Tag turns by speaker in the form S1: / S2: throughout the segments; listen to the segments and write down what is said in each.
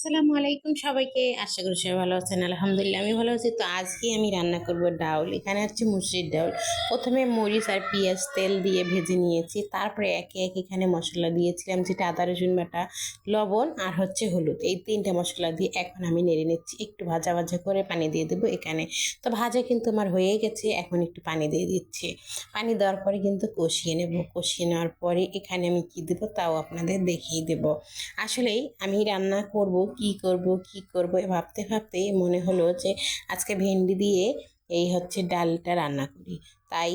S1: আসসালামু আলাইকুম সবাইকে। আশা করি সবাই ভালো আছেন। আলহামদুলিল্লাহ আমি ভালো আছি। তো আজকে আমি রান্না করব ডাউল। এখানে হচ্ছে মুসুরির ডাউল। প্রথমে মরিচ আর পেঁয়াজ তেল দিয়ে ভেজে নিয়েছি, তারপরে একে একে এখানে মশলা দিয়েছিলাম, যেটা আদা রসুন বাটা, লবণ আর হচ্ছে হলুদ, এই তিনটা মশলা দিয়ে এখন আমি নেড়ে নিচ্ছি। একটু ভাজা ভাজা করে পানি দিয়ে দেবো এখানে। তো ভাজা কিন্তু আমার হয়ে গেছে, এখন একটু পানি দিয়ে দিচ্ছি। পানি দেওয়ার পরে কিন্তু কষিয়ে নেব। কষিয়ে নেওয়ার পরে এখানে আমি কি দেবো তাও আপনাদের দেখিয়ে দেবো। আসলেই আমি রান্না করব কি করব ভাবতে ভাবতে মনে হলো যে আজকে ভেন্ডি দিয়ে এই হচ্ছে ডালটা রান্না করি, তাই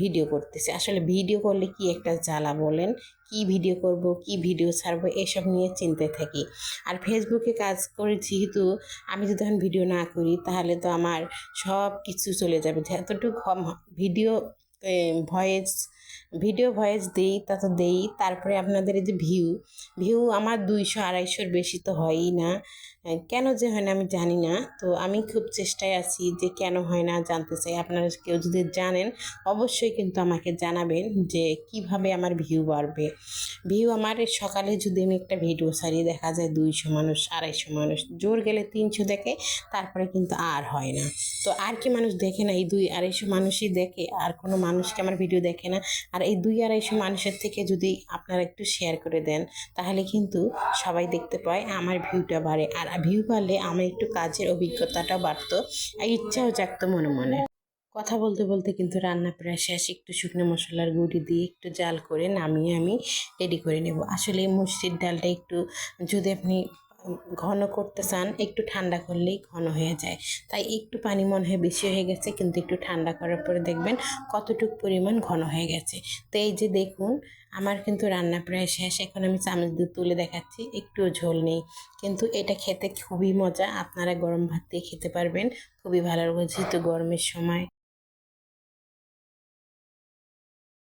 S1: ভিডিও করতেছি। আসলে ভিডিও করলে কি একটা জ্বালা বলেন, কি ভিডিও করব, কি ভিডিও ছাড়বো, এসব নিয়ে চিন্তায় থাকি। আর ফেসবুকে কাজ করে যেহেতু, আমি যদি এখন ভিডিও না করি তাহলে তো আমার সব কিছু চলে যাবে। যতটুকু ভিডিও ভয়েস ভয়েস দেই তা তো দেই, তারপরে আপনাদের এই যে ভিউ ভিউ আমার 200-250-র বেশি তো হয়ই না। কেন যে হয় না আমি জানি না। তো আমি খুব চেষ্টায় আছি যে কেন হয় না, জানতে চাই। আপনারা কেউ যদি জানেন অবশ্যই কিন্তু আমাকে জানাবেন যে কিভাবে আমার ভিউ বাড়বে। ভিউ আমার সকালে যদি আমি একটা ভিডিও ছাড়ি, দেখা যায় 200 মানুষ, 250 মানুষ, জোর গেলে 300 দেখে, তারপরে কিন্তু আর হয় না। তো আর কি মানুষ দেখে না? এই 200-250 মানুষই দেখে, আর কোনো মানুষকে আমার ভিডিও দেখে না। আর এই 200-250 মানুষের থেকে যদি আপনারা একটু শেয়ার করে দেন, তাহলে কিন্তু সবাই দেখতে পায়, আমার ভিউটা বাড়ে। আর ভিউ বাড়লে আমার একটু কাজের অভিজ্ঞতাটা বাড়তো, আর ইচ্ছাও জাগতো মনে মনে। কথা বলতে বলতে কিন্তু রান্না প্রায় শেষ। একটু শুকনো মশলার গুঁড়ি দিয়ে একটু জাল করে নামিয়ে আমি রেডি করে নেব। আসলে এই মুসুরির ডালটা একটু যদি আপনি ঘন করতে চান, একটু ঠান্ডা করলেই ঘন হয়ে যায়। তাই একটু পানি মনে হয় বেশি হয়ে গেছে, কিন্তু একটু ঠান্ডা করার পরে দেখবেন কতটুকু পরিমাণ ঘন হয়ে গেছে। তো এই যে দেখুন, আমার কিন্তু রান্না প্রায় শেষ। এখন আমি চামচ দিয়ে তুলে দেখাচ্ছি, একটুও ঝোল নেই। কিন্তু এটা খেতে খুবই মজা। আপনারা গরম ভাত দিয়ে খেতে পারবেন, খুবই ভালো লাগবে, যেহেতু গরমের সময়।